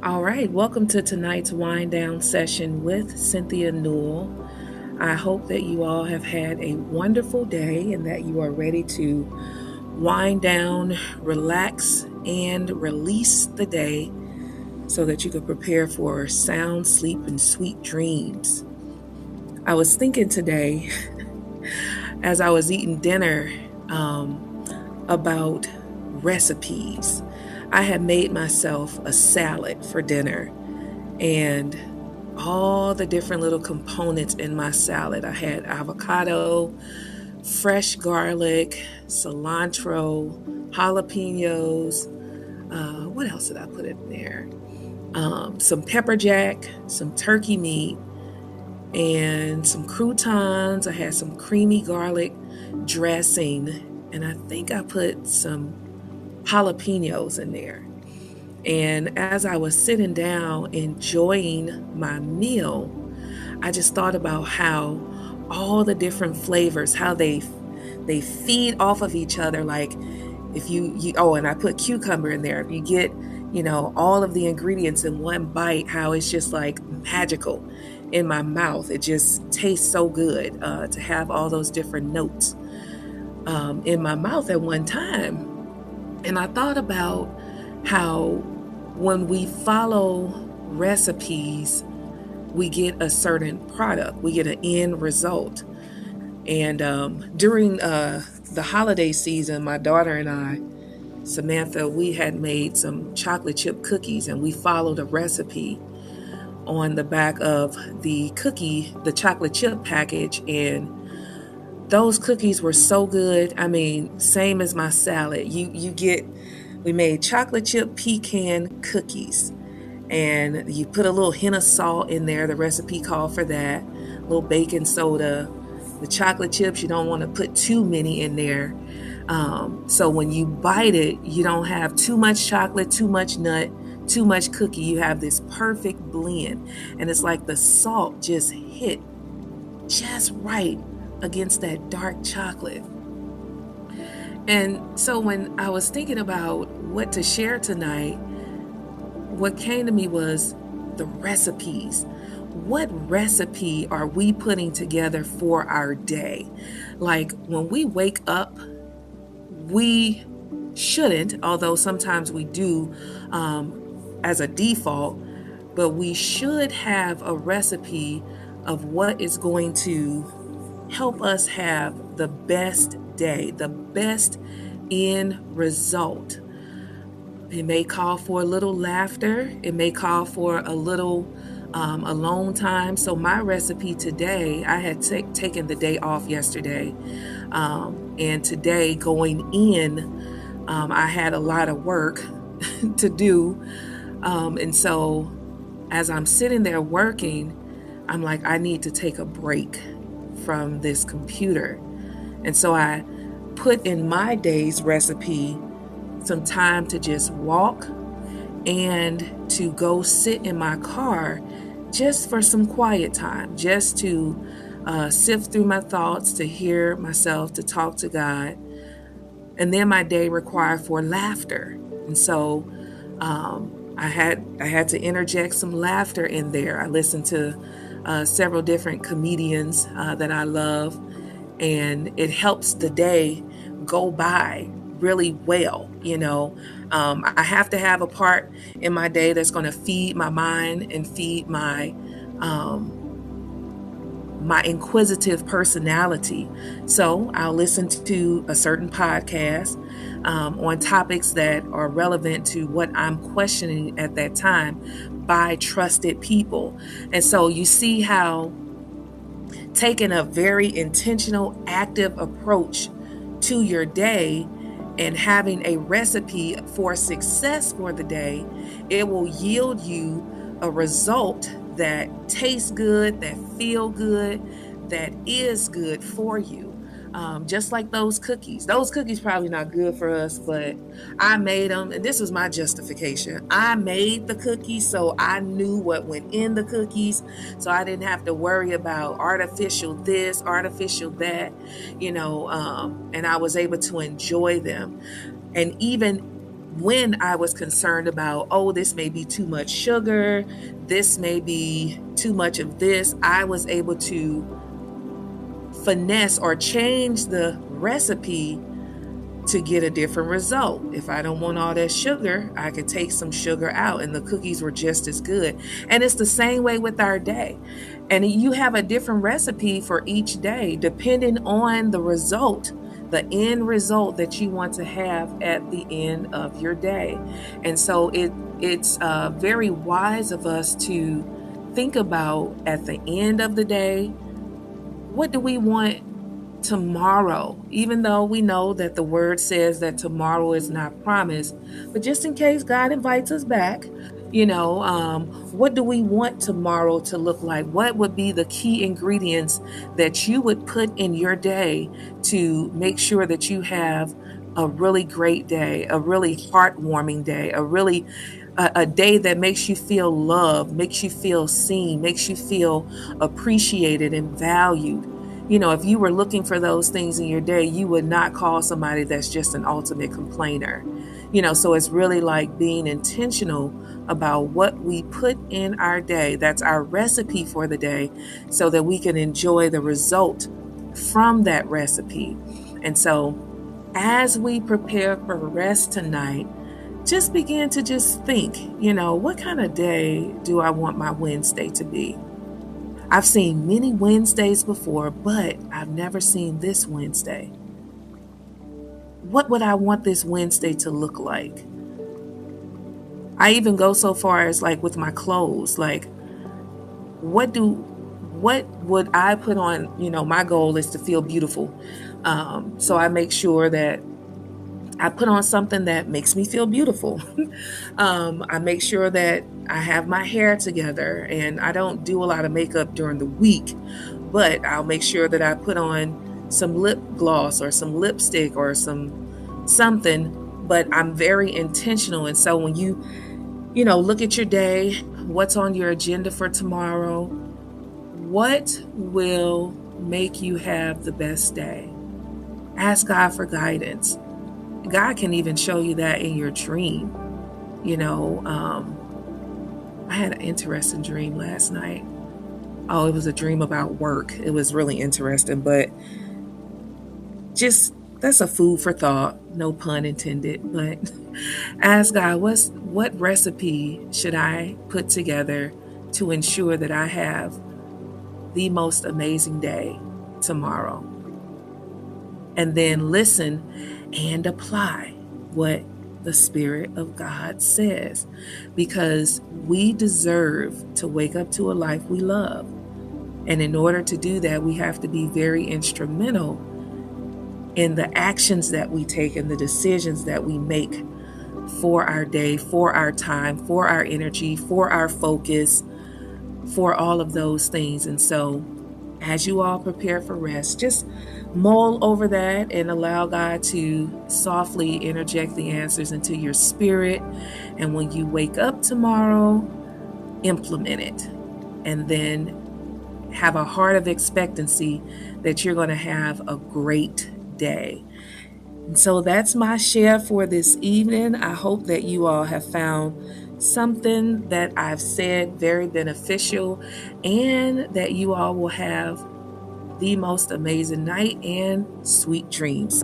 All right, welcome to tonight's wind down session with Cynthia Newell. I hope that you all have had a wonderful day and that you are ready to wind down, relax, and release the day so that you can prepare for sound sleep and sweet dreams. I was thinking today, as I was eating dinner, about recipes. I had made myself a salad for dinner, and all the different little components in my salad. I had avocado, fresh garlic, cilantro, jalapenos. What else did I put in there? Some pepper jack, some turkey meat, and some croutons. I had some creamy garlic dressing, and I think I put some jalapenos in there. And as I was sitting down enjoying my meal, I just thought about how all the different flavors, how they feed off of each other. Like if you and I put cucumber in there. If you get, all of the ingredients in one bite, how it's just like magical in my mouth. It just tastes so good to have all those different notes in my mouth at one time. And I thought about how when we follow recipes, we get a certain product, we get an end result. And during the holiday season, my daughter and I, Samantha, we had made some chocolate chip cookies, and we followed a recipe on the back of the chocolate chip package. And those cookies were so good. I mean, same as my salad. We made chocolate chip pecan cookies, and you put a little hint of salt in there. The recipe called for that. A little baking soda. The chocolate chips, you don't want to put too many in there. So when you bite it, you don't have too much chocolate, too much nut, too much cookie. You have this perfect blend. And it's like the salt just hit just right against that dark chocolate. And so when I was thinking about what to share tonight, what came to me was the recipes. What recipe are we putting together for our day? Like when we wake up, we shouldn't, although sometimes we do as a default, but we should have a recipe of what is going to help us have the best day, the best end result. It may call for a little laughter. It may call for a little alone time. So my recipe today, I had taken the day off yesterday. And today going in, I had a lot of work to do. And so as I'm sitting there working, I'm like, I need to take a break from this computer. And so I put in my day's recipe some time to just walk and to go sit in my car just for some quiet time, just to sift through my thoughts, to hear myself, to talk to God. And then my day required for laughter. And so I had to interject some laughter in there. I listened to several different comedians that I love, and it helps the day go by really well. I have to have a part in my day that's going to feed my mind and feed my inquisitive personality. So I'll listen to a certain podcast on topics that are relevant to what I'm questioning at that time by trusted people. And so you see how taking a very intentional, active approach to your day and having a recipe for success for the day, it will yield you a result that tastes good, that feel good, that is good for you. Just like those cookies. Those cookies probably not good for us, but I made them, and this was my justification. I made the cookies, so I knew what went in the cookies, so I didn't have to worry about artificial this, artificial that, and I was able to enjoy them. And even when I was concerned about, oh, this may be too much sugar, this may be too much of this, I was able to finesse or change the recipe to get a different result. If I don't want all that sugar, I could take some sugar out and the cookies were just as good. And it's the same way with our day. And you have a different recipe for each day depending on the result, the end result that you want to have at the end of your day. And so it's very wise of us to think about at the end of the day, what do we want tomorrow, even though we know that the word says that tomorrow is not promised, but just in case God invites us back, what do we want tomorrow to look like? What would be the key ingredients that you would put in your day to make sure that you have a really great day, a really heartwarming day, a day that makes you feel loved, makes you feel seen, makes you feel appreciated and valued. If you were looking for those things in your day, you would not call somebody that's just an ultimate complainer. So it's really like being intentional about what we put in our day. That's our recipe for the day so that we can enjoy the result from that recipe. And so as we prepare for rest tonight, just begin to just think, what kind of day do I want my Wednesday to be? I've seen many Wednesdays before, but I've never seen this Wednesday. What would I want this Wednesday to look like? I even go so far as like with my clothes, like what would I put on? My goal is to feel beautiful. So I make sure that I put on something that makes me feel beautiful. I make sure that I have my hair together, and I don't do a lot of makeup during the week, but I'll make sure that I put on some lip gloss or some lipstick or something, but I'm very intentional. And so when you look at your day, what's on your agenda for tomorrow, what will make you have the best day? Ask God for guidance. God can even show you that in your dream. I had an interesting dream last night. Oh, it was a dream about work. It was really interesting, but just that's a food for thought. No pun intended, but ask God, what recipe should I put together to ensure that I have the most amazing day tomorrow? And then listen and apply what the Spirit of God says, because we deserve to wake up to a life we love. And in order to do that, we have to be very instrumental in the actions that we take and the decisions that we make for our day, for our time, for our energy, for our focus, for all of those things. And so as you all prepare for rest, just mull over that and allow God to softly interject the answers into your spirit. And when you wake up tomorrow, implement it. And then have a heart of expectancy that you're going to have a great day. And so that's my share for this evening. I hope that you all have found something that I've said very beneficial, and that you all will have the most amazing night and sweet dreams.